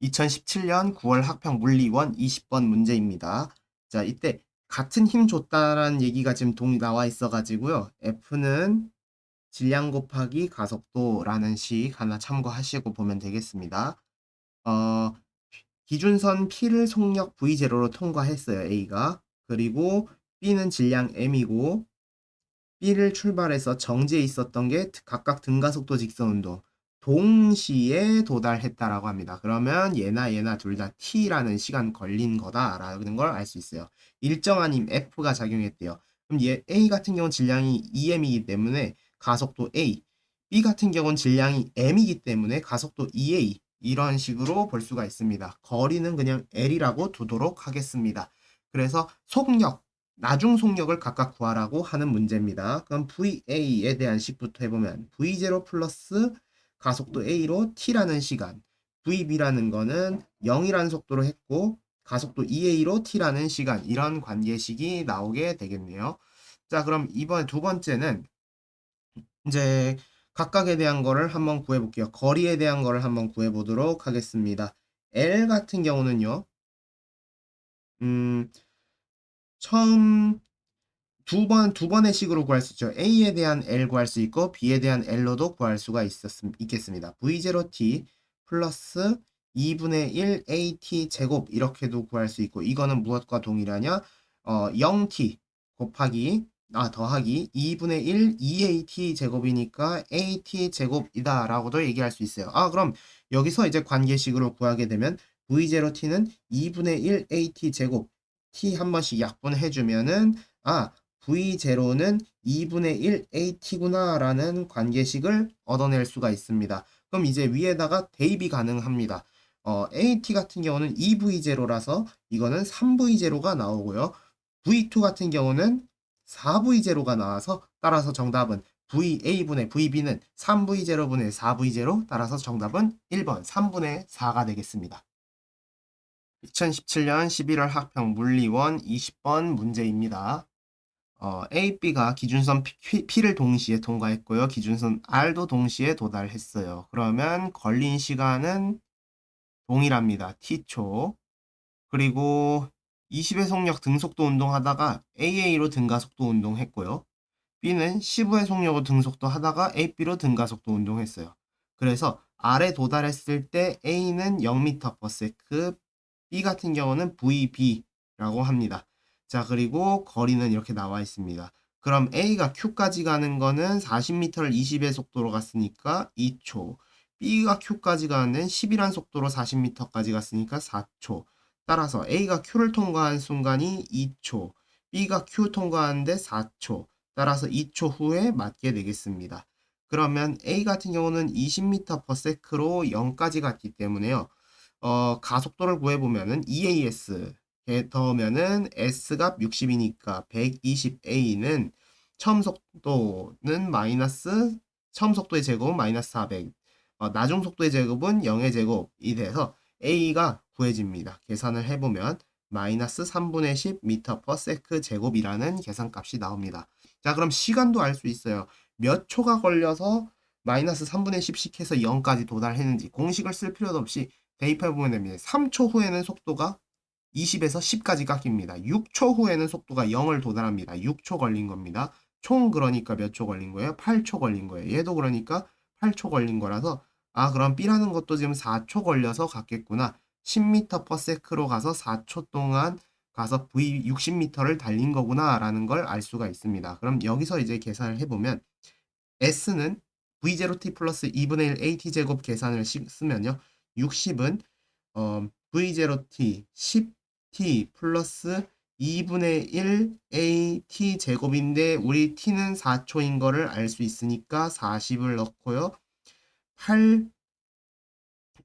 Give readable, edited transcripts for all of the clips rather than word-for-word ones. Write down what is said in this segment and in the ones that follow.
2017년 9월 학평 물리원 20번 문제입니다. 자, 이때 같은 힘 줬다라는 얘기가 지금 나와 있어가지고요. F는 질량 곱하기 가속도라는 식 하나 참고하시고 보면 되겠습니다. 어, 기준선 P를 속력 V0로 통과했어요. A가. 그리고 B는 질량 M이고 B를 출발해서 정지해 있었던 게 각각 등가속도 직선운동 동시에 도달했다라고 합니다. 그러면 얘나 둘 다 t라는 시간 걸린 거다라는 걸 알 수 있어요. 일정한 힘 F가 작용했대요. 그럼 얘 A 같은 경우는 질량이 EM이기 때문에 가속도 A, B 같은 경우는 질량이 M이기 때문에 가속도 EA 이런 식으로 볼 수가 있습니다. 거리는 그냥 L이라고 두도록 하겠습니다. 그래서 속력 나중 속력을 각각 구하라고 하는 문제입니다. 그럼 VA에 대한 식부터 해보면 V0 플러스 가속도 A로 T라는 시간, VB라는 거는 0이라는 속도로 했고 가속도 EA로 T라는 시간 이런 관계식이 나오게 되겠네요. 자, 그럼 이번 두 번째는 이제 각각에 대한 거를 한번 구해볼게요. 거리에 대한 거를 한번 구해보도록 하겠습니다. L 같은 경우는요. 음, 처음 두 번의 식으로 구할 수 있죠. A에 대한 L 구할 수 있고 B에 대한 L로도 구할 수가 있겠습니다. V0t 플러스 2분의 1 AT 제곱 이렇게도 구할 수 있고 이거는 무엇과 동일하냐? 0t 곱하기 더하기 2분의 1 2AT 제곱이니까 AT 제곱이다 라고도 얘기할 수 있어요. 그럼 여기서 이제 관계식으로 구하게 되면 V0t는 2분의 1 AT 제곱 t 한 번씩 약분해 주면은 V0는 2분의 1 AT구나 라는 관계식을 얻어낼 수가 있습니다. 그럼 이제 위에다가 대입이 가능합니다. AT 같은 경우는 2V0라서 이거는 3V0가 나오고요. V2 같은 경우는 4V0가 나와서 따라서 정답은 VA분의 VB는 3V0분의 4V0 따라서 정답은 1번 3분의 4가 되겠습니다. 2017년 11월 학평 물리원 20번 문제입니다. A, B가 기준선 P를 동시에 통과했고요. 기준선 R도 동시에 도달했어요. 그러면 걸린 시간은 동일합니다. T초. 그리고 20회 속력 등속도 운동하다가 AA로 등가속도 운동했고요. B는 15회 속력으로 등속도 하다가 AB로 등가속도 운동했어요. 그래서 R에 도달했을 때 A는 0m/s, B 같은 경우는 VB라고 합니다. 자, 그리고 거리는 이렇게 나와 있습니다. 그럼 A가 Q까지 가는 거는 40m를 20의 속도로 갔으니까 2초. B가 Q까지 가는 10이란 속도로 40m까지 갔으니까 4초. 따라서 A가 Q를 통과한 순간이 2초, B가 Q 통과하는데 4초. 따라서 2초 후에 맞게 되겠습니다. 그러면 A 같은 경우는 20m/s로 0까지 갔기 때문에요. 가속도를 구해보면은 EAS 더하면은 S가 60이니까 120A는 처음 속도의 제곱은 마이너스 400, 나중 속도의 제곱은 0의 제곱이 돼서 A가 구해집니다. 계산을 해보면 마이너스 3분의 10 m/s 제곱이라는 계산값이 나옵니다. 자, 그럼 시간도 알 수 있어요. 몇 초가 걸려서 마이너스 3분의 10씩 해서 0까지 도달했는지 공식을 쓸 필요도 없이 대입해보면 됩니다. 3초 후에는 속도가 20에서 10까지 깎입니다. 6초 후에는 속도가 0을 도달합니다. 6초 걸린 겁니다. 총 그러니까 몇 초 걸린 거예요? 8초 걸린 거예요. 얘도 그러니까 8초 걸린 거라서 그럼 B라는 것도 지금 4초 걸려서 갔겠구나. 10m/s로 가서 4초 동안 가서 V 60m를 달린 거구나 라는 걸 알 수가 있습니다. 그럼 여기서 이제 계산을 해보면 S는 V0t 플러스 2분의 1 AT 제곱 계산을 쓰면요. 60은 V0t 10t 플러스 2분의 1 AT 제곱인데 우리 t는 4초인 거를 알 수 있으니까 40을 넣고요.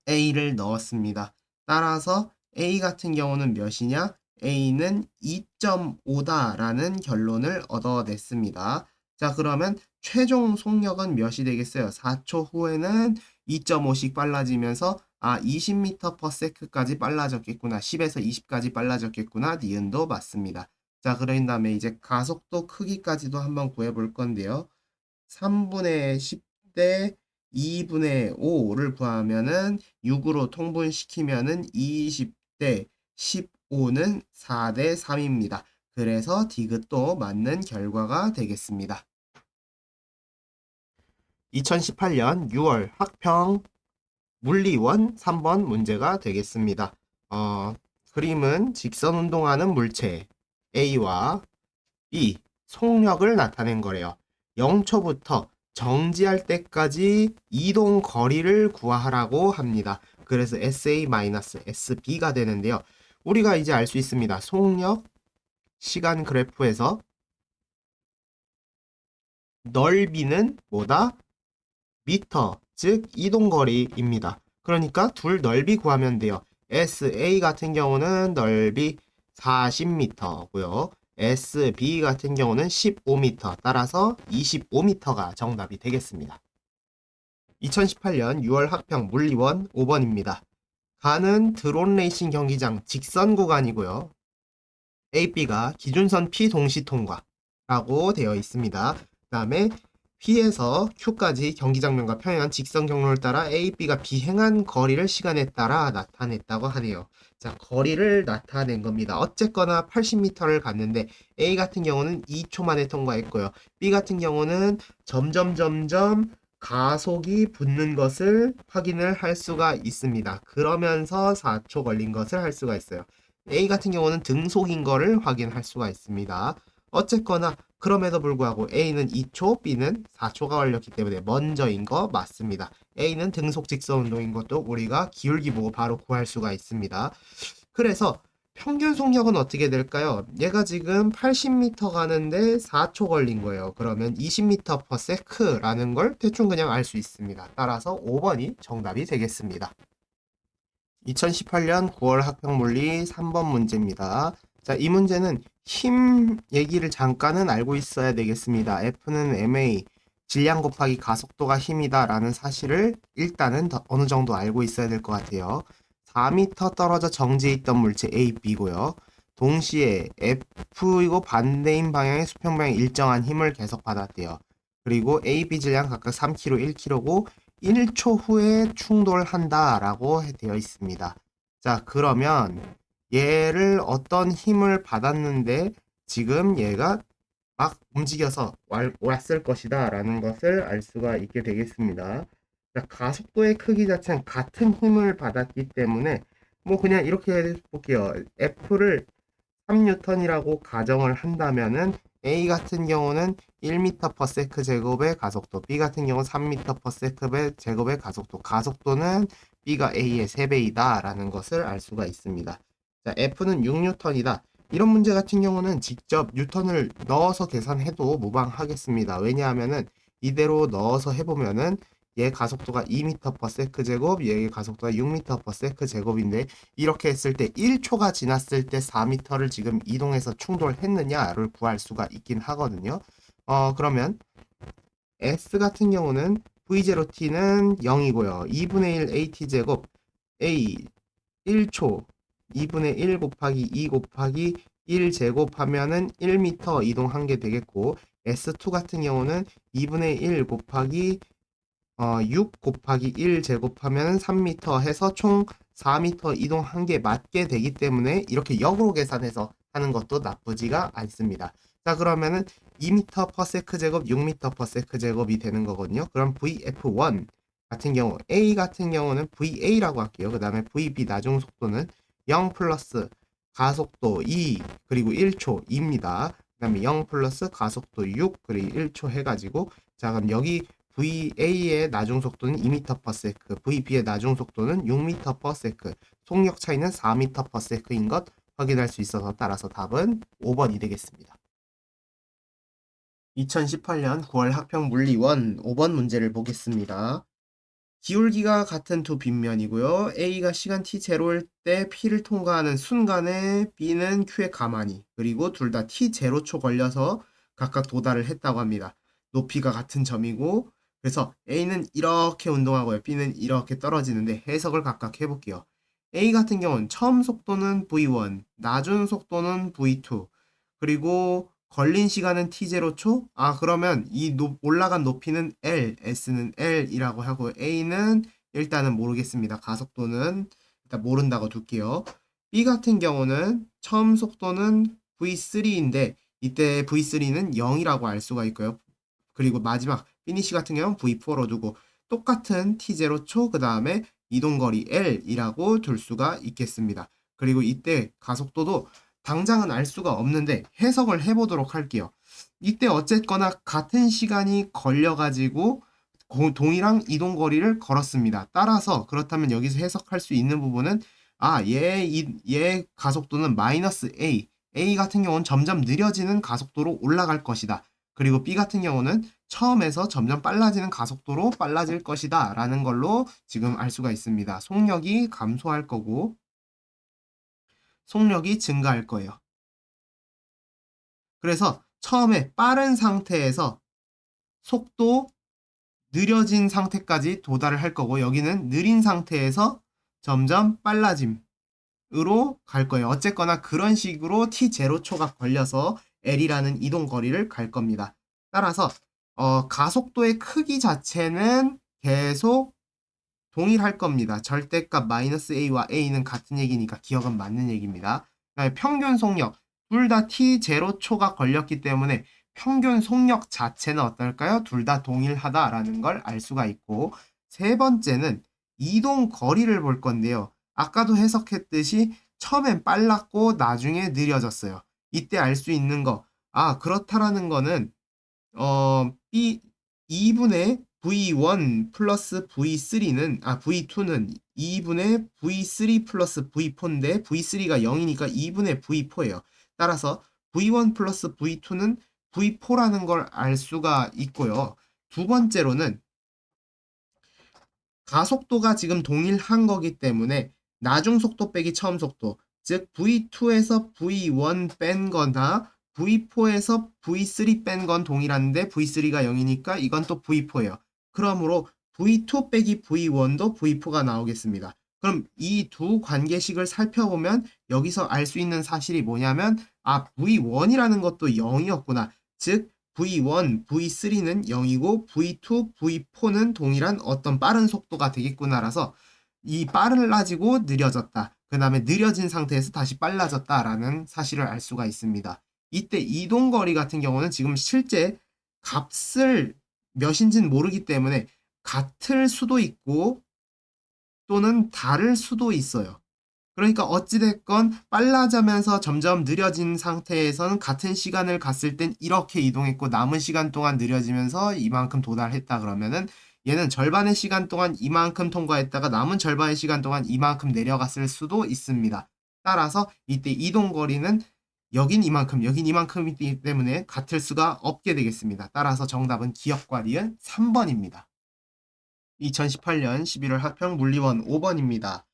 8A를 넣었습니다. 따라서 A 같은 경우는 몇이냐? A는 2.5다라는 결론을 얻어냈습니다. 자, 그러면 최종 속력은 몇이 되겠어요? 4초 후에는 2.5씩 빨라지면서 20m/s까지 빨라졌겠구나. 10에서 20까지 빨라졌겠구나. 니은도 맞습니다. 자, 그런 다음에 이제 가속도 크기까지도 한번 구해볼 건데요. 3분의 10대 2분의 5를 구하면은 6으로 통분시키면은 20대 15는 4대 3입니다. 그래서 디귿도 맞는 결과가 되겠습니다. 2018년 6월 학평 물리원 3번 문제가 되겠습니다. 그림은 직선 운동하는 물체 A와 B, 속력을 나타낸 거래요. 0초부터 정지할 때까지 이동 거리를 구하라고 합니다. 그래서 SA-SB가 되는데요. 우리가 이제 알 수 있습니다. 속력, 시간 그래프에서 넓이는 뭐다? 미터, 즉 이동거리입니다. 그러니까 둘 넓이 구하면 돼요. SA 같은 경우는 넓이 40m고요. SB 같은 경우는 15m, 따라서 25m가 정답이 되겠습니다. 2018년 6월 학평 물리원 5번입니다. 가는 드론 레이싱 경기장 직선 구간이고요. AB가 기준선 P 동시 통과라고 되어 있습니다. 그 다음에 P에서 Q까지 경기장면과 평행한 직선 경로를 따라 A, B가 비행한 거리를 시간에 따라 나타냈다고 하네요. 자, 거리를 나타낸 겁니다. 어쨌거나 80m를 갔는데 A 같은 경우는 2초 만에 통과했고요. B 같은 경우는 점점 가속이 붙는 것을 확인을 할 수가 있습니다. 그러면서 4초 걸린 것을 할 수가 있어요. A 같은 경우는 등속인 거를 확인할 수가 있습니다. 어쨌거나 그럼에도 불구하고 A는 2초, B는 4초가 걸렸기 때문에 먼저인 거 맞습니다. A는 등속 직선 운동인 것도 우리가 기울기 보고 바로 구할 수가 있습니다. 그래서 평균 속력은 어떻게 될까요? 얘가 지금 80m 가는데 4초 걸린 거예요. 그러면 20m/s라는 걸 대충 그냥 알 수 있습니다. 따라서 5번이 정답이 되겠습니다. 2018년 9월 학평물리 3번 문제입니다. 자, 이 문제는 힘 얘기를 잠깐은 알고 있어야 되겠습니다. F는 ma, 질량 곱하기 가속도가 힘이다 라는 사실을 일단은 어느 정도 알고 있어야 될 것 같아요. 4m 떨어져 정지해 있던 물체 A, B고요. 동시에 F이고 반대인 방향의 수평 방향 일정한 힘을 계속 받았대요. 그리고 A, B 질량 각각 3kg, 1kg고 1초 후에 충돌한다라고 되어 있습니다. 자, 그러면 얘를 어떤 힘을 받았는데 지금 얘가 막 움직여서 왔을 것이다 라는 것을 알 수가 있게 되겠습니다. 자, 가속도의 크기 자체는 같은 힘을 받았기 때문에 뭐 그냥 이렇게 볼게요. F를 3N이라고 가정을 한다면은 A 같은 경우는 1m/s 제곱의 가속도, B 같은 경우는 3m/s 제곱의 가속도, 가속도는 B가 A의 3배이다 라는 것을 알 수가 있습니다. 자, F는 6N이다. 이런 문제 같은 경우는 직접 뉴턴을 넣어서 계산해도 무방하겠습니다. 왜냐하면은 이대로 넣어서 해보면은 얘 가속도가 2m/s 제곱, 얘의 가속도가 6m/s 제곱인데 이렇게 했을 때 1초가 지났을 때 4m를 지금 이동해서 충돌했느냐를 구할 수가 있긴 하거든요. 그러면 S 같은 경우는 V0t는 0이고요. 2분의 1 AT 제곱 A 1초 2분의 1 곱하기 2 곱하기 1 제곱하면은 1m 이동한 게 되겠고 S2 같은 경우는 2분의 1 곱하기 6 곱하기 1 제곱하면 3m 해서 총 4m 이동한 게 맞게 되기 때문에 이렇게 역으로 계산해서 하는 것도 나쁘지가 않습니다. 자, 그러면은 2m/s 제곱, 6m/s 제곱이 되는 거거든요. 그럼 VF1 같은 경우, A 같은 경우는 VA라고 할게요. 그 다음에 VB 나중 속도는 0 플러스 가속도 2 그리고 1초 2입니다. 그 다음에 0 플러스 가속도 6 그리고 1초 해가지고 자, 그럼 여기 VA의 나중 속도는 2m/s, VB의 나중 속도는 6m/s, 속력 차이는 4m/s인 것 확인할 수 있어서 따라서 답은 5번이 되겠습니다. 2018년 9월 학평 물리원 5번 문제를 보겠습니다. 기울기가 같은 두 빗면이고요. A가 시간 t0일 때 P를 통과하는 순간에 B는 Q에 가만히, 그리고 둘 다 t0초 걸려서 각각 도달을 했다고 합니다. 높이가 같은 점이고, 그래서 A는 이렇게 운동하고요. B는 이렇게 떨어지는데 해석을 각각 해볼게요. A 같은 경우는 처음 속도는 V1, 낮은 속도는 V2, 그리고 걸린 시간은 t0초? 아, 그러면 이 올라간 높이는 L, S는 L이라고 하고 A는 일단은 모르겠습니다. 가속도는 일단 모른다고 둘게요. B 같은 경우는 처음 속도는 V3인데 이때 V3는 0이라고 알 수가 있고요. 그리고 마지막 피니시 같은 경우는 V4로 두고 똑같은 t0초 그 다음에 이동거리 L이라고 둘 수가 있겠습니다. 그리고 이때 가속도도 당장은 알 수가 없는데 해석을 해보도록 할게요. 이때 어쨌거나 같은 시간이 걸려가지고 동일한 이동거리를 걸었습니다. 따라서 그렇다면 여기서 해석할 수 있는 부분은 얘 가속도는 마이너스 A 같은 경우는 점점 느려지는 가속도로 올라갈 것이다. 그리고 B 같은 경우는 처음에서 점점 빨라지는 가속도로 빨라질 것이다 라는 걸로 지금 알 수가 있습니다. 속력이 감소할 거고 속력이 증가할 거예요. 그래서 처음에 빠른 상태에서 속도 느려진 상태까지 도달을 할 거고 여기는 느린 상태에서 점점 빨라짐으로 갈 거예요. 어쨌거나 그런 식으로 t0초가 걸려서 L이라는 이동 거리를 갈 겁니다. 따라서 가속도의 크기 자체는 계속 동일할 겁니다. 절대값 마이너스 A와 A는 같은 얘기니까 기억은 맞는 얘기입니다. 그다음에 평균 속력 둘 다 t0초가 걸렸기 때문에 평균 속력 자체는 어떨까요? 둘 다 동일하다라는 걸 알 수가 있고 세 번째는 이동 거리를 볼 건데요. 아까도 해석했듯이 처음엔 빨랐고 나중에 느려졌어요. 이때 알 수 있는 거 그렇다라는 거는 B 2분의 V1 플러스 V3는 V2는 2분의 V3 플러스 V4인데 V3가 0이니까 2분의 V4예요. 따라서 V1 플러스 V2는 V4라는 걸 알 수가 있고요. 두 번째로는 가속도가 지금 동일한 거기 때문에 나중 속도 빼기 처음 속도 즉 V2에서 V1 뺀 거나 V4에서 V3 뺀 건 동일한데 V3가 0이니까 이건 또 V4예요. 그러므로 V2 빼기 V1도 V4가 나오겠습니다. 그럼 이 두 관계식을 살펴보면 여기서 알 수 있는 사실이 뭐냐면 V1이라는 것도 0이었구나. 즉 V1, V3는 0이고 V2, V4는 동일한 어떤 빠른 속도가 되겠구나라서 이 빨라지고 느려졌다. 그 다음에 느려진 상태에서 다시 빨라졌다라는 사실을 알 수가 있습니다. 이때 이동거리 같은 경우는 지금 실제 값을 몇인지는 모르기 때문에 같을 수도 있고 또는 다를 수도 있어요. 그러니까 어찌됐건 빨라지면서 점점 느려진 상태에서는 같은 시간을 갔을 땐 이렇게 이동했고 남은 시간 동안 느려지면서 이만큼 도달했다 그러면은 얘는 절반의 시간 동안 이만큼 통과했다가 남은 절반의 시간 동안 이만큼 내려갔을 수도 있습니다. 따라서 이때 이동 거리는 여긴 이만큼, 여긴 이만큼이기 때문에 같을 수가 없게 되겠습니다. 따라서 정답은 기억과 니은 3번입니다. 2018년 11월 학평 물리원 5번입니다.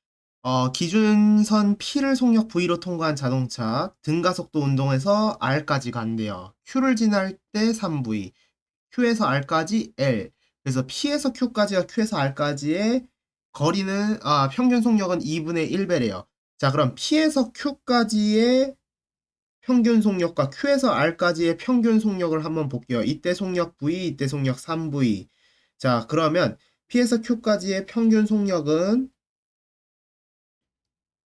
기준선 P를 속력 V로 통과한 자동차 등가속도 운동에서 R까지 간대요. Q를 지날 때 3V, Q에서 R까지 L. 그래서 P에서 Q까지와 Q에서 R까지의 거리는 평균 속력은 2분의 1배래요. 자, 그럼 P에서 Q까지의 평균 속력과 Q에서 R까지의 평균 속력을 한번 볼게요. 이때 속력 V, 이때 속력 3V. 자, 그러면 P에서 Q까지의 평균 속력은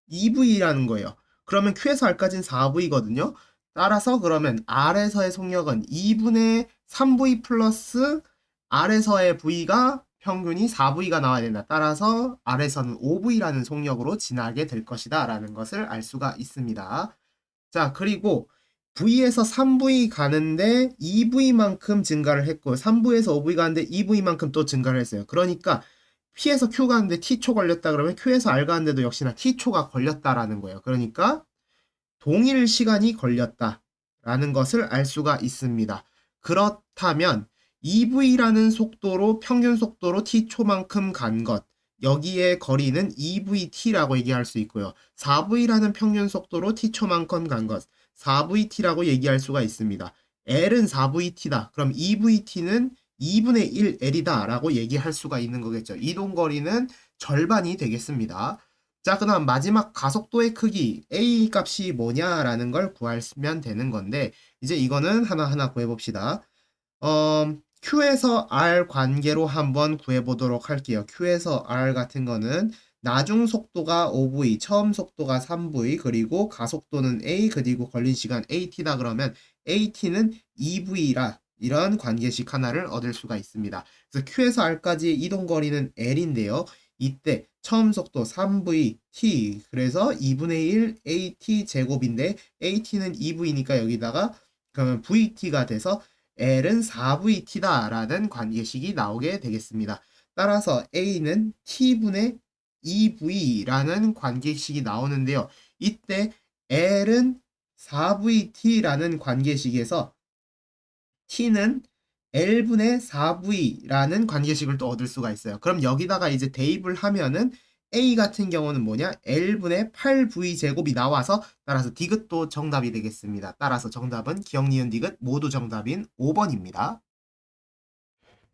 2V라는 거예요. 그러면 Q에서 R까지는 4V거든요. 따라서 그러면 R에서의 속력은 2분의 3V 플러스 R에서의 V가 평균이 4V가 나와야 된다. 따라서 R에서는 5V라는 속력으로 지나게 될 것이다 라는 것을 알 수가 있습니다. 자, 그리고 V에서 3V 가는데 2V만큼 증가를 했고 3V에서 5V 가는데 2V만큼 또 증가를 했어요. 그러니까 P에서 Q 가는데 T초 걸렸다 그러면 Q에서 R 가는데도 역시나 T초가 걸렸다라는 거예요. 그러니까 동일 시간이 걸렸다라는 것을 알 수가 있습니다. 그렇다면 EV라는 속도로 평균 속도로 T초만큼 간 것, 여기에 거리는 EVT라고 얘기할 수 있고요. 4V라는 평균 속도로 T초만큼 간 것, 4VT라고 얘기할 수가 있습니다. L은 4VT다. 그럼 EVT는 2분의 1L이다 라고 얘기할 수가 있는 거겠죠. 이동거리는 절반이 되겠습니다. 자, 그다음 마지막 가속도의 크기 A 값이 뭐냐라는 걸 구하면 되는 건데 이제 이거는 하나하나 구해봅시다. Q에서 R 관계로 한번 구해보도록 할게요. Q에서 R 같은 거는 나중 속도가 5V, 처음 속도가 3V, 그리고 가속도는 A, 그리고 걸린 시간 AT다 그러면 AT는 2V라 이런 관계식 하나를 얻을 수가 있습니다. 그래서 Q에서 R까지의 이동거리는 L인데요. 이때 처음 속도 3V T, 그래서 2분의 1 AT 제곱인데 AT는 2V니까 여기다가 그러면 VT가 돼서 L은 4VT다 라는 관계식이 나오게 되겠습니다. 따라서 A는 T분의 2V라는 관계식이 나오는데요. 이때 L은 4VT라는 관계식에서 T는 L분의 4V라는 관계식을 또 얻을 수가 있어요. 그럼 여기다가 이제 대입을 하면은 A 같은 경우는 뭐냐? L분의 8V 제곱이 나와서 따라서 디귿도 정답이 되겠습니다. 따라서 정답은 기억, 니은, 디귿 모두 정답인 5번입니다.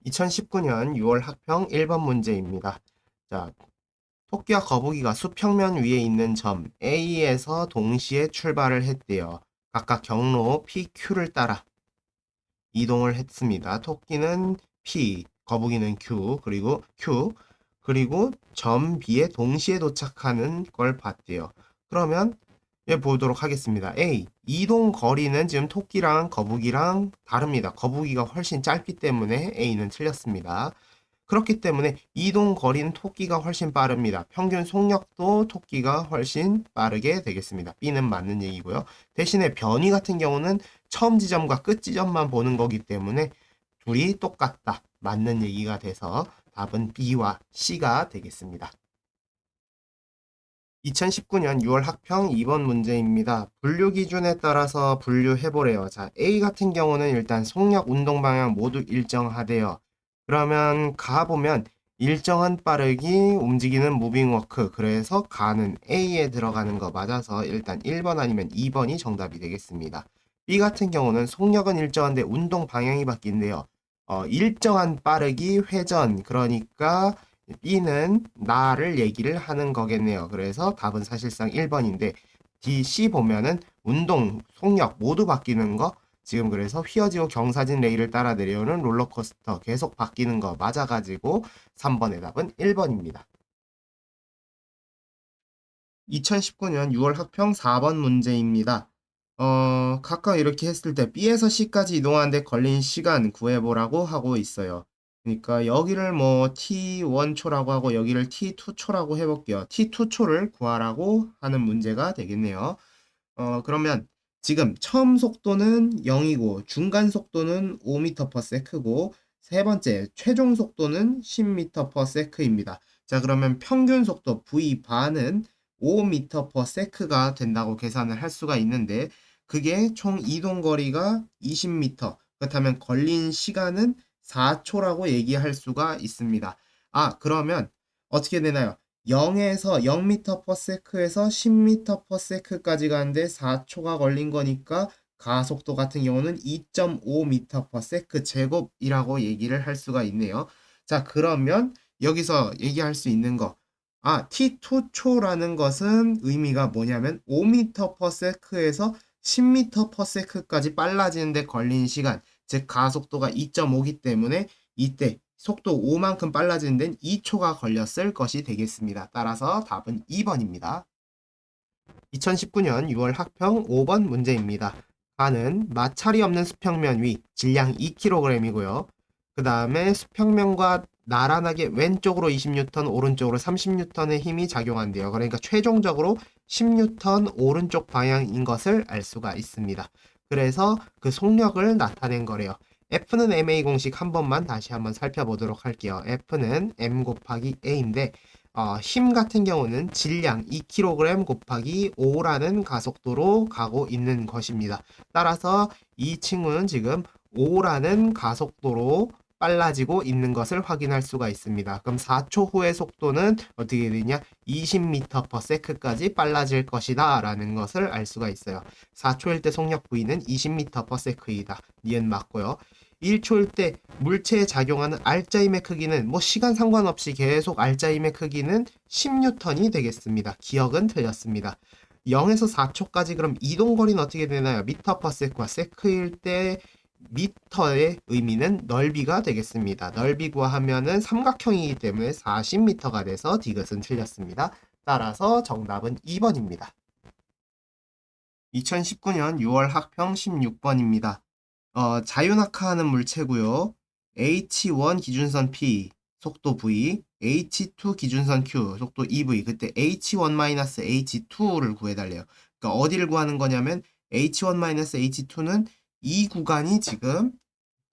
2019년 6월 학평 1번 문제입니다. 자, 토끼와 거북이가 수평면 위에 있는 점 A에서 동시에 출발을 했대요. 각각 경로 PQ를 따라 이동을 했습니다. 토끼는 P, 거북이는 그리고 점 B에 동시에 도착하는 걸 봤대요. 그러면 보도록 하겠습니다. A, 이동 거리는 지금 토끼랑 거북이랑 다릅니다. 거북이가 훨씬 짧기 때문에 A는 틀렸습니다. 그렇기 때문에 이동 거리는 토끼가 훨씬 빠릅니다. 평균 속력도 토끼가 훨씬 빠르게 되겠습니다. B는 맞는 얘기고요. 대신에 변이 같은 경우는 처음 지점과 끝 지점만 보는 거기 때문에 둘이 똑같다. 맞는 얘기가 돼서 답은 B와 C가 되겠습니다. 2019년 6월 학평 2번 문제입니다. 분류 기준에 따라서 분류해보래요. 자, A 같은 경우는 일단 속력, 운동 방향 모두 일정하대요. 그러면 가보면 일정한 빠르기 움직이는 무빙워크, 그래서 가는 A에 들어가는 거 맞아서 일단 1번 아니면 2번이 정답이 되겠습니다. B 같은 경우는 속력은 일정한데 운동 방향이 바뀐대요. 일정한 빠르기 회전, 그러니까 B는 나를 얘기를 하는 거겠네요. 그래서 답은 사실상 1번인데 D, C 보면은 운동, 속력 모두 바뀌는 거, 지금 그래서 휘어지고 경사진 레일을 따라 내려오는 롤러코스터 계속 바뀌는 거 맞아가지고 3번의 답은 1번입니다. 2019년 6월 학평 4번 문제입니다. 각각 이렇게 했을 때 B에서 C까지 이동하는데 걸린 시간 구해보라고 하고 있어요. 그러니까 여기를 뭐 T1초라고 하고 여기를 T2초라고 해볼게요. T2초를 구하라고 하는 문제가 되겠네요. 그러면 지금 처음 속도는 0이고 중간 속도는 5m/s고 세 번째 최종 속도는 10m/s입니다. 자, 그러면 평균 속도 V 바는 5m/s가 된다고 계산을 할 수가 있는데 그게 총 이동 거리가 20m. 그렇다면 걸린 시간은 4초라고 얘기할 수가 있습니다. 아, 그러면 어떻게 되나요? 0에서 0m/s에서 10m/s까지 가는데 4초가 걸린 거니까 가속도 같은 경우는 2.5m/s 제곱이라고 얘기를 할 수가 있네요. 자, 그러면 여기서 얘기할 수 있는 거. T2초라는 것은 의미가 뭐냐면 5m/s에서 10m/s까지 빨라지는데 걸린 시간, 즉 가속도가 2.5기 때문에 이때 속도 5만큼 빨라지는 데는 2초가 걸렸을 것이 되겠습니다. 따라서 답은 2번입니다. 2019년 6월 학평 5번 문제입니다. 가는 마찰이 없는 수평면 위 질량 2kg이고요. 그 다음에 수평면과 나란하게 왼쪽으로 20N, 오른쪽으로 30N의 힘이 작용한대요. 그러니까 최종적으로 10N 오른쪽 방향인 것을 알 수가 있습니다. 그래서 그 속력을 나타낸 거래요. F는 MA 공식 한 번만 다시 한번 살펴보도록 할게요. F는 M 곱하기 A인데 힘 같은 경우는 질량 2kg 곱하기 5라는 가속도로 가고 있는 것입니다. 따라서 이 친구는 지금 5라는 가속도로 빨라지고 있는 것을 확인할 수가 있습니다. 그럼 4초 후의 속도는 어떻게 되냐? 20m/s까지 빨라질 것이다 라는 것을 알 수가 있어요. 4초일 때 속력 V는 20m/s이다. 니은 맞고요. 1초일 때 물체에 작용하는 알짜임의 크기는 뭐 시간 상관없이 계속 알짜임의 크기는 10뉴턴이 되겠습니다. 기억은 틀렸습니다. 0에서 4초까지 그럼 이동거리는 어떻게 되나요? 미터 퍼 세크와 세크일 때 미터의 의미는 넓이가 되겠습니다. 넓이 구하면은 삼각형이기 때문에 40m가 돼서 디귿은 틀렸습니다. 따라서 정답은 2번입니다. 2019년 6월 학평 16번입니다. 자유낙하하는 물체고요. H1 기준선 P, 속도 V, H2 기준선 Q, 속도 EV. 그때 H1-H2를 구해달래요. 그러니까 어디를 구하는 거냐면 H1-H2는 이 구간이 지금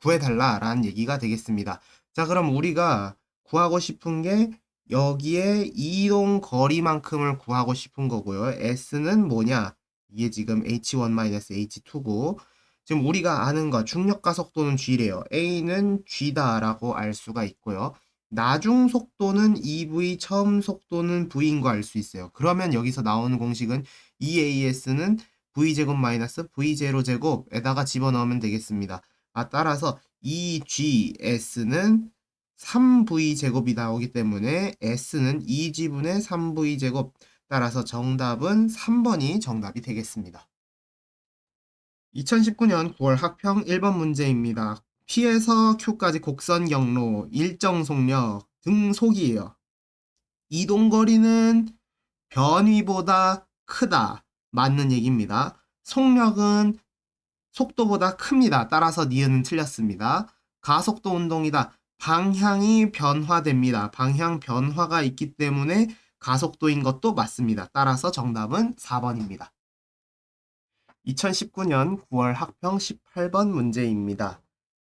구해달라라는 얘기가 되겠습니다. 자, 그럼 우리가 구하고 싶은 게 여기에 이동 거리만큼을 구하고 싶은 거고요. S는 뭐냐? 이게 지금 H1-H2고 지금 우리가 아는 거 중력가 속도는 G래요. A는 G다라고 알 수가 있고요. 나중 속도는 EV, 처음 속도는 V인 거 알 수 있어요. 그러면 여기서 나오는 공식은 EAS는 V제곱 마이너스 V0제곱에다가 집어넣으면 되겠습니다. 따라서 EGS는 3V제곱이 나오기 때문에 S는 2G분의 3V제곱. 따라서 정답은 3번이 정답이 되겠습니다. 2019년 9월 학평 1번 문제입니다. P에서 Q까지 곡선 경로, 일정 속력, 등속이에요. 이동거리는 변위보다 크다. 맞는 얘기입니다. 속력은 속도보다 큽니다. 따라서 니은은 틀렸습니다. 가속도 운동이다. 방향이 변화됩니다. 방향 변화가 있기 때문에 가속도인 것도 맞습니다. 따라서 정답은 4번입니다. 2019년 9월 학평 18번 문제입니다.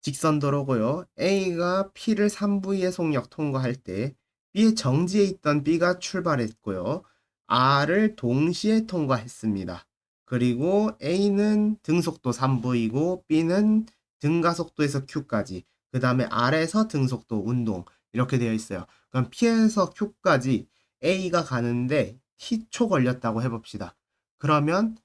직선도로고요. A가 P를 3V의 속력 통과할 때 B의 정지에 있던 B가 출발했고요. R을 동시에 통과했습니다. 그리고 A는 등속도 3V이고 B는 등가속도에서 Q까지, 그 다음에 R에서 등속도 운동 이렇게 되어 있어요. 그럼 P에서 Q까지 A가 가는데 T초 걸렸다고 해봅시다. 그러면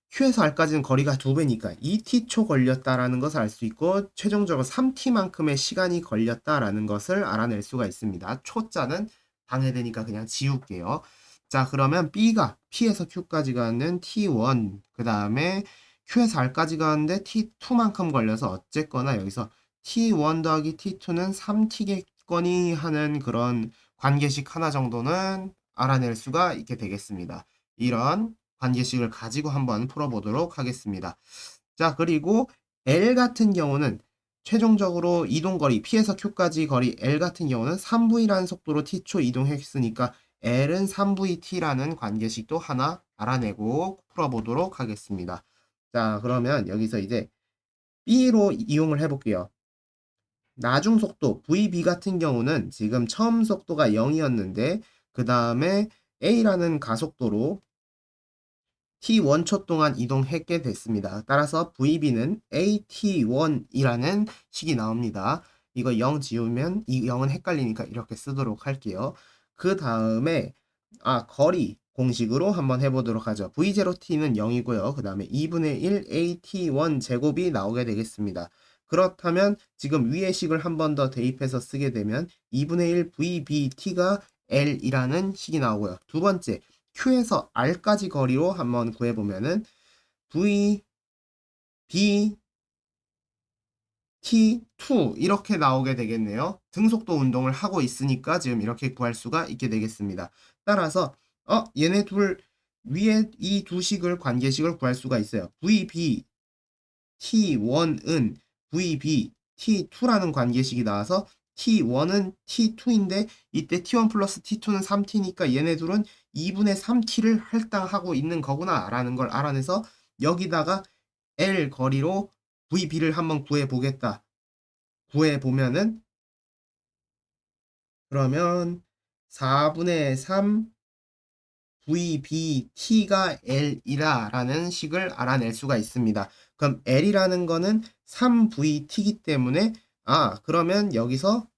Q에서 R까지는 거리가 2배니까 2T초 걸렸다라는 것을 알 수 있고 최종적으로 3T만큼의 시간이 걸렸다라는 것을 알아낼 수가 있습니다. 초자는 방해되니까 그냥 지울게요. 자, 그러면 B가 P에서 Q까지 가는 T1, 그 다음에 Q에서 R까지 가는데 T2만큼 걸려서 어쨌거나 여기서 T1 더하기 T2는 3T겠거니 하는 그런 관계식 하나 정도는 알아낼 수가 있게 되겠습니다. 이런 관계식을 가지고 한번 풀어보도록 하겠습니다. 자, 그리고 L 같은 경우는 최종적으로 이동거리 P에서 Q까지 거리 L 같은 경우는 3V라는 속도로 T초 이동했으니까 L은 3VT라는 관계식도 하나 알아내고 풀어보도록 하겠습니다. 자, 그러면 여기서 이제 B로 이용을 해볼게요. 나중 속도 VB 같은 경우는 지금 처음 속도가 0이었는데 그 다음에 A라는 가속도로 T1초 동안 이동했게 됐습니다. 따라서 VB는 AT1이라는 식이 나옵니다. 이거 0 지우면 이 0은 헷갈리니까 이렇게 쓰도록 할게요. 그 다음에 거리 공식으로 한번 해보도록 하죠. V0t는 0이고요. 그 다음에 2분의 1 AT1 제곱이 나오게 되겠습니다. 그렇다면 지금 위의 식을 한 번 더 대입해서 쓰게 되면 2분의 1 VBT가 L이라는 식이 나오고요. 두 번째, Q에서 R까지 거리로 한번 구해보면은 V, B, T2 이렇게 나오게 되겠네요. 등속도 운동을 하고 있으니까 지금 이렇게 구할 수가 있게 되겠습니다. 따라서 얘네 둘 위에 이 두 식을 관계식을 구할 수가 있어요. VB T1은 VB T2라는 관계식이 나와서 T1은 T2인데 이때 T1 플러스 T2는 3T니까 얘네 둘은 2분의 3T를 할당하고 있는 거구나 라는 걸 알아내서 여기다가 L 거리로 VB를 한번 구해보겠다. 구해보면은 그러면 4분의 3 VBT가 L이라는 식을 알아낼 수가 있습니다. 그럼 L이라는 거는 3VT이기 때문에 그러면 여기서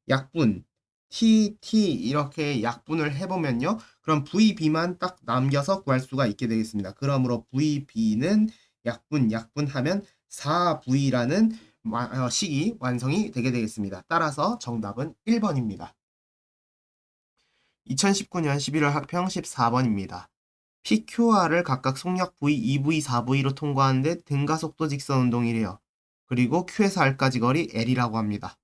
약분 TT 이렇게 약분을 해보면요. 그럼 VB만 딱 남겨서 구할 수가 있게 되겠습니다. 그러므로 VB는 약분하면 4V라는 식이 완성이 되게 되겠습니다. 따라서 정답은 1번입니다. 2019년 11월 학평 14번입니다. PQR을 각각 속력 V, 2V, 4V로 통과하는데 등가속도 직선 운동이래요. 그리고 Q에서 R까지 거리 L이라고 합니다.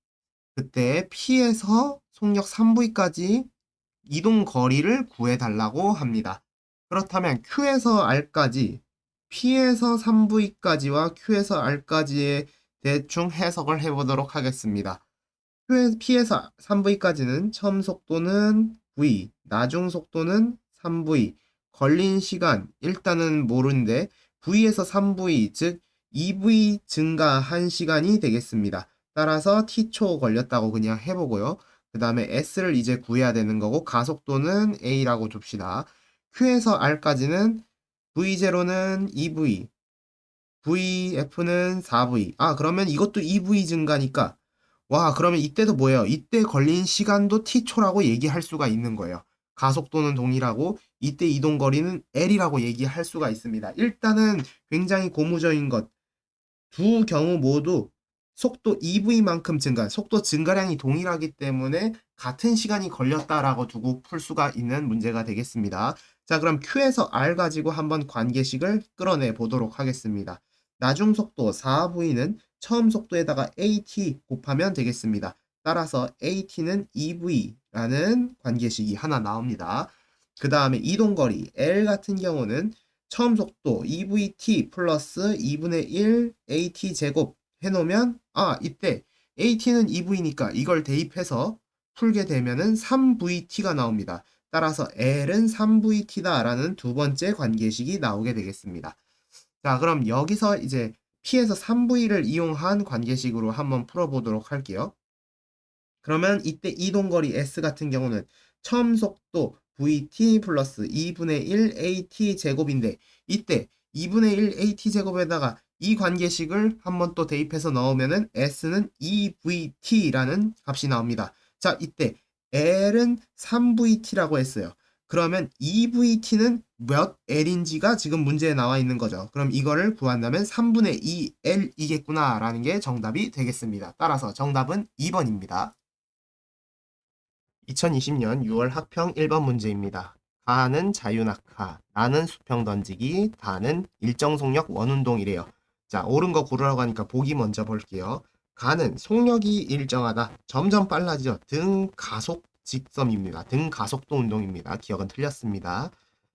그때 P에서 속력 3V까지 이동 거리를 구해달라고 합니다. 그렇다면 Q에서 R까지, P에서 3V까지와 Q에서 R까지의 대충 해석을 해보도록 하겠습니다. P에서 3V까지는 처음 속도는 V, 나중 속도는 3V, 걸린 시간 일단은 모르는데 V에서 3V, 즉 2V 증가한 시간이 되겠습니다. 따라서 T초 걸렸다고 그냥 해보고요. 그 다음에 S를 이제 구해야 되는 거고 가속도는 A라고 줍시다. Q에서 R까지는 V0는 2V, VF는 4V. 그러면 이것도 2V 증가니까 와, 그러면 이때도 뭐예요? 이때 걸린 시간도 t초라고 얘기할 수가 있는 거예요. 가속도는 동일하고 이때 이동 거리는 L이라고 얘기할 수가 있습니다. 일단은 굉장히 고무적인 것. 두 경우 모두 속도 EV만큼 증가, 속도 증가량이 동일하기 때문에 같은 시간이 걸렸다라고 두고 풀 수가 있는 문제가 되겠습니다. 자, 그럼 Q에서 R 가지고 한번 관계식을 끌어내 보도록 하겠습니다. 나중 속도 4V는 처음 속도에다가 AT 곱하면 되겠습니다. 따라서 AT는 EV라는 관계식이 하나 나옵니다. 그 다음에 이동거리 L 같은 경우는 처음 속도 EVT 플러스 2분의 1 AT 제곱 해놓으면 이때 AT는 EV니까 이걸 대입해서 풀게 되면은 3VT가 나옵니다. 따라서 L은 3VT다 라는 두 번째 관계식이 나오게 되겠습니다. 자, 그럼 여기서 이제 P에서 3V를 이용한 관계식으로 한번 풀어보도록 할게요. 그러면 이때 이동거리 S 같은 경우는 처음 속도 VT 플러스 2분의 1 AT 제곱인데 이때 2분의 1 AT 제곱에다가 이 관계식을 한번 또 대입해서 넣으면은 S는 2VT라는 값이 나옵니다. 자, 이때 L은 3VT라고 했어요. 그러면 2VT는 몇 L인지가 지금 문제에 나와 있는 거죠. 그럼 이거를 구한다면 3분의 2L이겠구나 라는 게 정답이 되겠습니다. 따라서 정답은 2번입니다. 2020년 6월 학평 1번 문제입니다. 가는 자유낙하, 나는 수평 던지기, 다는 일정 속력 원운동이래요. 자, 옳은 거 고르라고 하니까 보기 먼저 볼게요. 가는 속력이 일정하다. 점점 빨라지죠. 등 가속 직선입니다. 등 가속도 운동입니다. 기억은 틀렸습니다.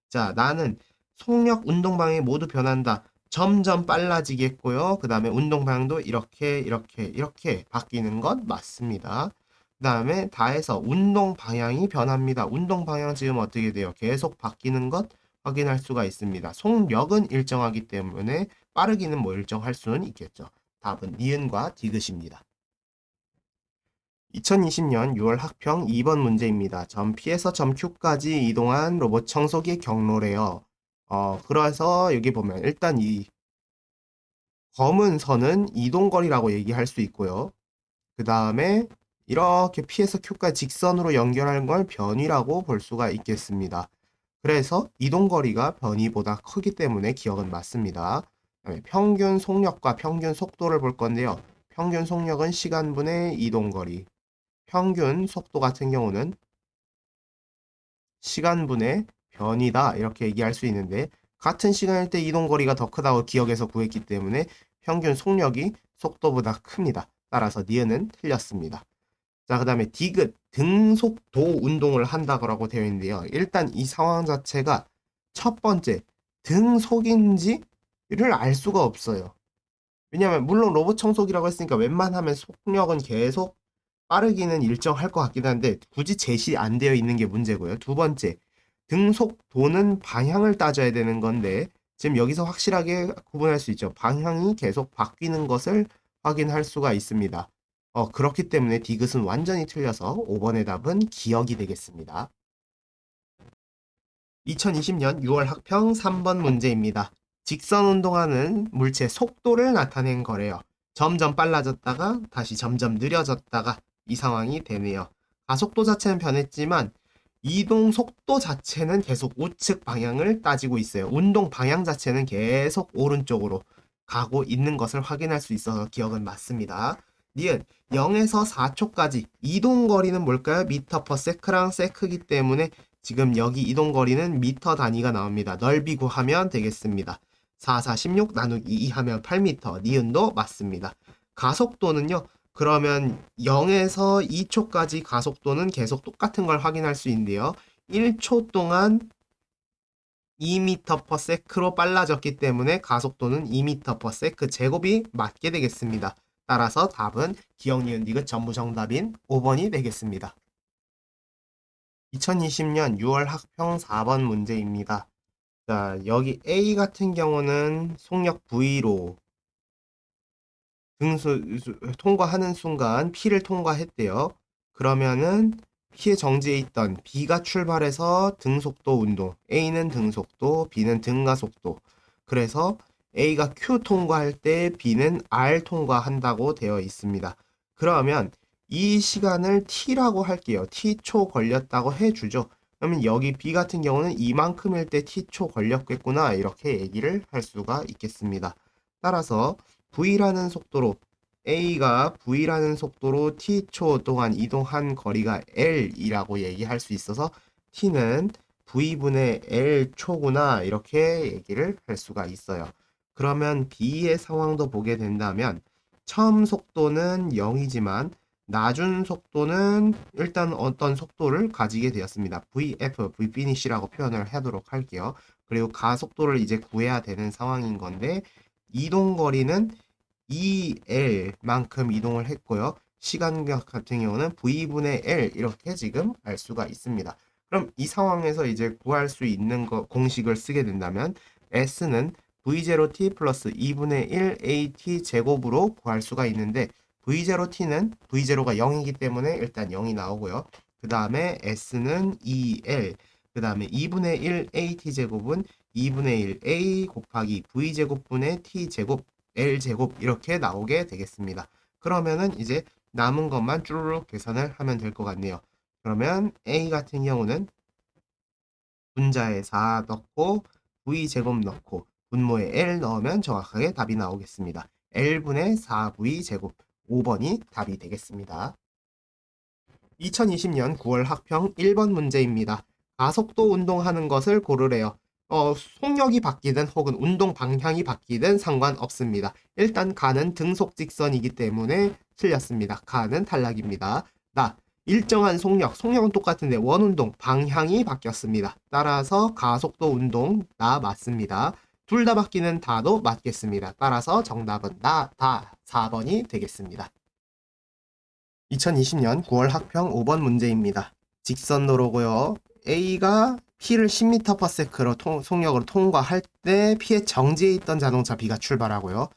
자, 나는 속력 운동 방향이 모두 변한다. 점점 빨라지겠고요. 그 다음에 운동 방향도 이렇게 바뀌는 것 맞습니다. 그 다음에 다해서 운동 방향이 변합니다. 운동 방향 지금 어떻게 돼요? 계속 바뀌는 것 확인할 수가 있습니다. 속력은 일정하기 때문에 빠르기는 뭐 일정할 수는 있겠죠. 답은 니은과 디귿입니다. 2020년 6월 학평 2번 문제입니다. 점 P에서 점 Q까지 이동한 로봇 청소기 경로래요. 그래서 여기 보면 일단 이 검은 선은 이동거리라고 얘기할 수 있고요. 그 다음에 이렇게 P에서 Q까지 직선으로 연결하는 걸 변위라고 볼 수가 있겠습니다. 그래서 이동거리가 변위보다 크기 때문에 기억은 맞습니다. 평균 속력과 평균 속도를 볼 건데요. 평균 속력은 시간분의 이동거리, 평균 속도 같은 경우는 시간분의 변이다 이렇게 얘기할 수 있는데 같은 시간일 때 이동거리가 더 크다고 기억해서 구했기 때문에 평균 속력이 속도보다 큽니다. 따라서 니은은 틀렸습니다. 자, 그 다음에 디귿, 등속도 운동을 한다고 되어 있는데요. 일단 이 상황 자체가 첫 번째, 등속인지를 알 수가 없어요. 왜냐하면 물론 로봇 청소기라고 했으니까 웬만하면 속력은 계속 빠르기는 일정할 것 같긴 한데 굳이 제시 안 되어 있는 게 문제고요. 두 번째, 등속도는 방향을 따져야 되는 건데 지금 여기서 확실하게 구분할 수 있죠. 방향이 계속 바뀌는 것을 확인할 수가 있습니다. 그렇기 때문에 디귿은 완전히 틀려서 5번의 답은 기억이 되겠습니다. 2020년 6월 학평 3번 문제입니다. 직선 운동하는 물체 속도를 나타낸 거래요. 점점 빨라졌다가 다시 점점 느려졌다가 이 상황이 되네요. 가속도 자체는 변했지만 이동 속도 자체는 계속 우측 방향을 따지고 있어요. 운동 방향 자체는 계속 오른쪽으로 가고 있는 것을 확인할 수 있어서 기억은 맞습니다. 니은 0에서 4초까지 이동거리는 뭘까요? 미터 퍼 세크랑 세크이기 때문에 지금 여기 이동거리는 미터 단위가 나옵니다. 넓이 구하면 되겠습니다. 4, 4, 16 나누기 2 하면 8미터. 니은도 맞습니다. 가속도는요. 그러면 0에서 2초까지 가속도는 계속 똑같은 걸 확인할 수 있는데요. 1초 동안 2m per sec로 빨라졌기 때문에 가속도는 2m per sec 제곱이 맞게 되겠습니다. 따라서 답은 기억, 니은, 디귿 전부 정답인 5번이 되겠습니다. 2020년 6월 학평 4번 문제입니다. 자, 여기 A 같은 경우는 속력 V로 통과하는 순간 P를 통과했대요. 그러면은 P의 정지에 있던 B가 출발해서 등속도 운동, A는 등속도, B는 등가속도. 그래서 A가 Q 통과할 때 B는 R 통과한다고 되어 있습니다. 그러면 이 시간을 T라고 할게요. T초 걸렸다고 해주죠. 그러면 여기 B 같은 경우는 이만큼일 때 T초 걸렸겠구나 이렇게 얘기를 할 수가 있겠습니다. 따라서 V라는 속도로 A가 V라는 속도로 T초 동안 이동한 거리가 L이라고 얘기할 수 있어서 T는 V분의 L초구나 이렇게 얘기를 할 수가 있어요. 그러면 B의 상황도 보게 된다면 처음 속도는 0이지만 나중 속도는 일단 어떤 속도를 가지게 되었습니다. VF, Vfinish라고 표현을 하도록 할게요. 그리고 가속도를 이제 구해야 되는 상황인 건데 이동거리는 2L만큼 이동을 했고요. 시간각 같은 경우는 V분의 L 이렇게 지금 알 수가 있습니다. 그럼 이 상황에서 이제 구할 수 있는 공식을 쓰게 된다면 S는 V0t 플러스 2분의 1 AT 제곱으로 구할 수가 있는데 V0t는 V0가 0이기 때문에 일단 0이 나오고요. 그 다음에 S는 2L, 그 다음에 2분의 1 AT 제곱은 2분의 1 A 곱하기 V제곱분의 T제곱 L제곱 이렇게 나오게 되겠습니다. 그러면은 이제 남은 것만 쭈루룩 계산을 하면 될 것 같네요. 그러면 A 같은 경우는 분자에 4 넣고 V제곱 넣고 분모에 L 넣으면 정확하게 답이 나오겠습니다. L분의 4V제곱 5번이 답이 되겠습니다. 2020년 9월 학평 1번 문제입니다. 가속도 운동하는 것을 고르래요. 속력이 바뀌든 혹은 운동 방향이 바뀌든 상관없습니다. 일단 가는 등속 직선이기 때문에 틀렸습니다. 가는 탈락입니다. 일정한 속력은 똑같은데 원운동 방향이 바뀌었습니다. 따라서 가속도 운동 맞습니다. 둘 다 바뀌는 다도 맞겠습니다. 따라서 정답은 다 4번이 되겠습니다. 2020년 9월 학평 5번 문제입니다. 직선도로고요. A가 P를 10m/s로 속력으로 통과할 때 P의 정지에 있던 자동차 B가 출발하고요.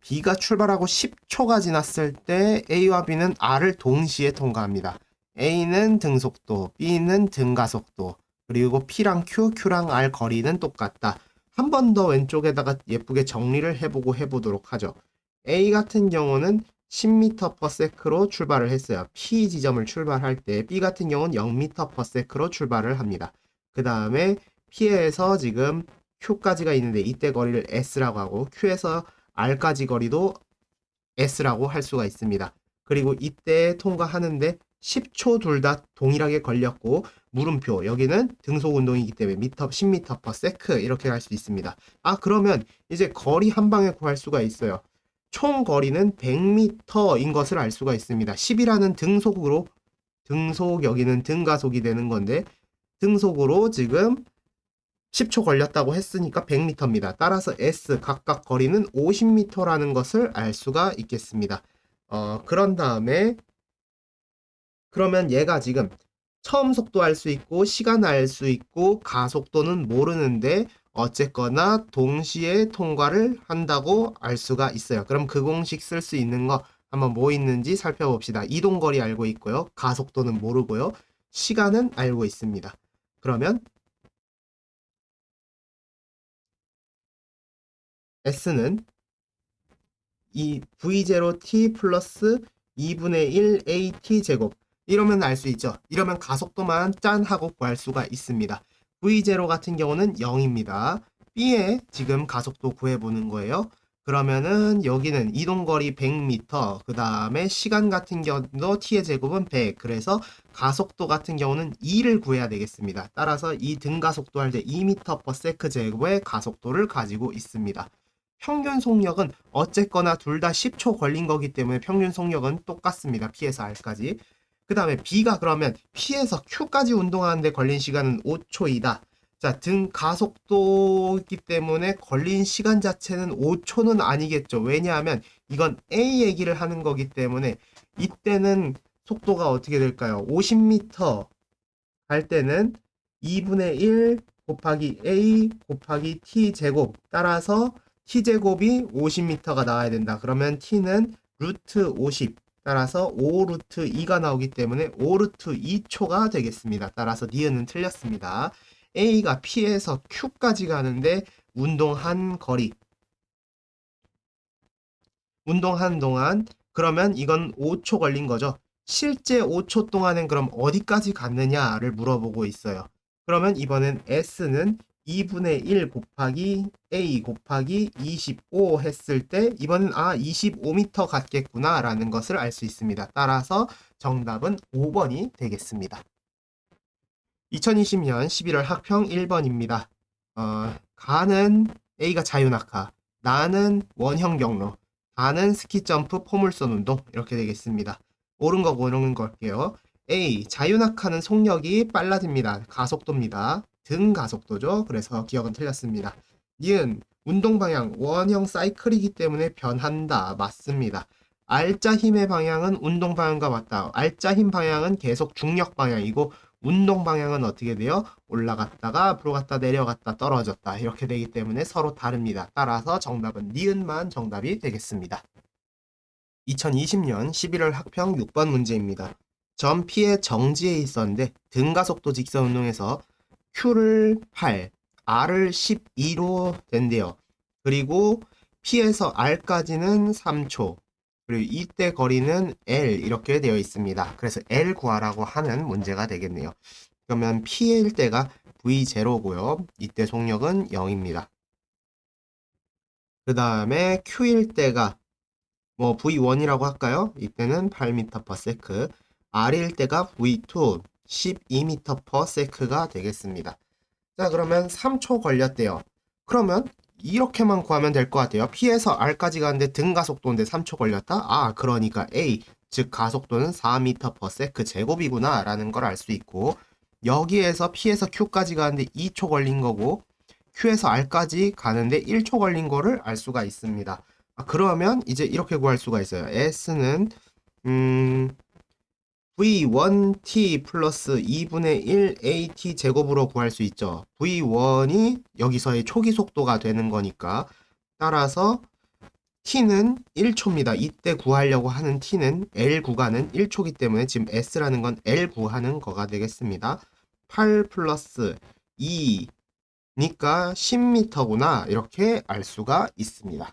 B가 출발하고 10초가 지났을 때 A와 B는 R을 동시에 통과합니다. A는 등속도, B는 등가속도, 그리고 P랑 Q랑 R 거리는 똑같다. 한 번 더 왼쪽에다가 예쁘게 정리를 해보도록 하죠. A 같은 경우는 10m/s로 출발을 했어요. P 지점을 출발할 때 B 같은 경우는 0m/s로 출발을 합니다. 그 다음에 P에서 지금 Q까지가 있는데 이때 거리를 S라고 하고 Q에서 R까지 거리도 S라고 할 수가 있습니다. 그리고 이때 통과하는데 10초 둘 다 동일하게 걸렸고 물음표 여기는 등속 운동이기 때문에 10m/s 이렇게 할 수 있습니다. 그러면 이제 거리 한 방에 구할 수가 있어요. 총 거리는 100m인 것을 알 수가 있습니다. 10이라는 등속 여기는 등가속이 되는 건데 등속으로 지금 10초 걸렸다고 했으니까 100m입니다. 따라서 S 각각 거리는 50m라는 것을 알 수가 있겠습니다. 그런 다음에 그러면 얘가 지금 처음 속도 알 수 있고 시간 알 수 있고 가속도는 모르는데 어쨌거나 동시에 통과를 한다고 알 수가 있어요. 그럼 그 공식 쓸 수 있는 거 한번 뭐 있는지 살펴봅시다. 이동거리 알고 있고요. 가속도는 모르고요. 시간은 알고 있습니다. 그러면 S는 이 V0t 플러스 2분의 1 AT 제곱 이러면 알 수 있죠. 이러면 가속도만 짠 하고 구할 수가 있습니다. V0 같은 경우는 0입니다. B의 지금 가속도 구해보는 거예요. 그러면은 여기는 이동거리 100m, 그 다음에 시간 같은 경우도 t의 제곱은 100, 그래서 가속도 같은 경우는 2를 구해야 되겠습니다. 따라서 이 등가속도 할 때 2m/s 제곱의 가속도를 가지고 있습니다. 평균 속력은 어쨌거나 둘 다 10초 걸린 거기 때문에 평균 속력은 똑같습니다. P에서 R까지. 그 다음에 B가 그러면 P에서 Q까지 운동하는데 걸린 시간은 5초이다. 자, 등 가속도이기 때문에 걸린 시간 자체는 5초는 아니겠죠. 왜냐하면 이건 A 얘기를 하는 거기 때문에 이때는 속도가 어떻게 될까요? 50m 갈 때는 2분의 1 곱하기 A 곱하기 T 제곱, 따라서 T 제곱이 50m가 나와야 된다. 그러면 T는 루트 50, 따라서 5 루트 2가 나오기 때문에 5 루트 2초가 되겠습니다. 따라서 니은은 틀렸습니다. A가 P에서 Q까지 가는데 운동한 거리, 운동한 동안, 그러면 이건 5초 걸린 거죠. 실제 5초 동안엔 그럼 어디까지 갔느냐를 물어보고 있어요. 그러면 이번엔 S는 2분의 1 곱하기 A 곱하기 25 했을 때 이번엔 25m 갔겠구나 라는 것을 알 수 있습니다. 따라서 정답은 5번이 되겠습니다. 2020년 11월 학평 1번입니다. 가는 A가 자유낙하, 나는 원형 경로, 다는 스키 점프 포물선 운동, 이렇게 되겠습니다. 옳은 거 고르는 걸게요. A, 자유낙하는 속력이 빨라집니다. 가속도입니다. 등 가속도죠. 그래서 기억은 틀렸습니다. 니은, 운동 방향 원형 사이클이기 때문에 변한다. 맞습니다. R자 힘의 방향은 운동 방향과 맞다. R자 힘 방향은 계속 중력 방향이고 운동 방향은 어떻게 돼요? 올라갔다가 앞으로 갔다 내려갔다 떨어졌다 이렇게 되기 때문에 서로 다릅니다. 따라서 정답은 니은만 정답이 되겠습니다. 2020년 11월 학평 6번 문제입니다. 점 P의 정지에 있었는데 등가속도 직선 운동에서 Q를 8, R을 12로 된대요. 그리고 P에서 R까지는 3초, 그리고 이때 거리는 L 이렇게 되어 있습니다. 그래서 L 구하라고 하는 문제가 되겠네요. 그러면 P일 때가 V0고요. 이때 속력은 0입니다. 그 다음에 Q일 때가 뭐 V1이라고 할까요? 이때는 8m/s. R일 때가 V2 12m/s가 되겠습니다. 자, 그러면 3초 걸렸대요. 그러면 이렇게만 구하면 될 것 같아요. P에서 R까지 가는데 등가속도인데 3초 걸렸다? 그러니까 A, 즉 가속도는 4m/s 제곱이구나 라는 걸 알 수 있고, 여기에서 P에서 Q까지 가는데 2초 걸린 거고 Q에서 R까지 가는데 1초 걸린 거를 알 수가 있습니다. 그러면 이제 이렇게 구할 수가 있어요. S는 V1t 플러스 2분의 1 AT 제곱으로 구할 수 있죠. V1이 여기서의 초기 속도가 되는 거니까, 따라서 t는 1초입니다. 이때 구하려고 하는 t는 L 구간은 1초기 때문에 지금 S라는 건 L 구하는 거가 되겠습니다. 8 플러스 2니까 10m구나 이렇게 알 수가 있습니다.